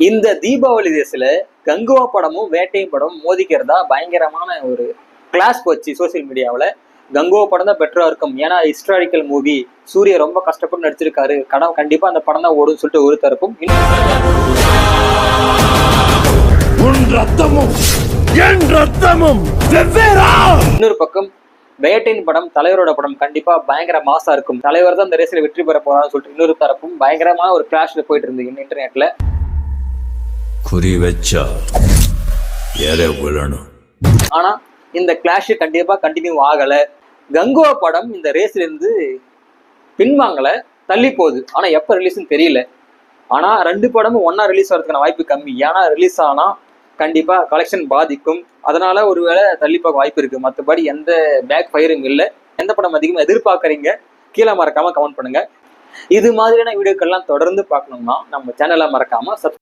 இந்த தீபாவளி தேசில கங்குவா படமும் வேட்டையும் படமும் மோதிக்கிறதா பயங்கரமான ஒரு கிளாஸ் போச்சு சோசியல் மீடியாவில். கங்குவா படம் தான் பெட்டரா இருக்கும், ஏன்னா ஹிஸ்டாரிக்கல் மூவி, சூரிய ரொம்ப கஷ்டப்பட்டு நடிச்சிருக்காரு, கண்டிப்பா அந்த படம் தான் ஓடும் சொல்லிட்டு ஒரு தரப்பும். இன்னொரு பக்கம் வேட்டையின் படம் தலைவரோட படம் கண்டிப்பா பயங்கர மாசா இருக்கும், தலைவர் தான் இந்த ரேஸ்ல வெற்றி பெற போறான்னு சொல்லிட்டு இன்னொரு தரப்பும் பயங்கரமான ஒரு கிளாஷ்ல போயிட்டு இருந்தது இன்டர்நெட்ல. குறி வச்சா விழணும். ஆனா இந்த கிளாஷ் கண்டிப்பா கண்டினியூ ஆகல. கங்குவா படம் இந்த ரேஸ்ல இருந்து பின்வாங்கல, தள்ளி போகுது. ஆனா எப்ப ரிலீஸ்னு தெரியல. ஆனா ரெண்டு படமும் ஒன்னா ரிலீஸ் ஆகிறதுக்கான வாய்ப்பு கம்மி, ஏன்னா ரிலீஸ் ஆனா கண்டிப்பா கலெக்ஷன் பாதிக்கும். அதனால ஒருவேளை தள்ளி போக வாய்ப்பு இருக்கு. மற்றபடி எந்த பேக் ஃபயரும் இல்லை. எந்த படம் அதிகமாக எதிர்பார்க்கறீங்க கீழே மறக்காம கமெண்ட் பண்ணுங்க. இது மாதிரியான வீடியோக்கள்லாம் தொடர்ந்து பார்க்கணும்னா நம்ம சேனலை மறக்காம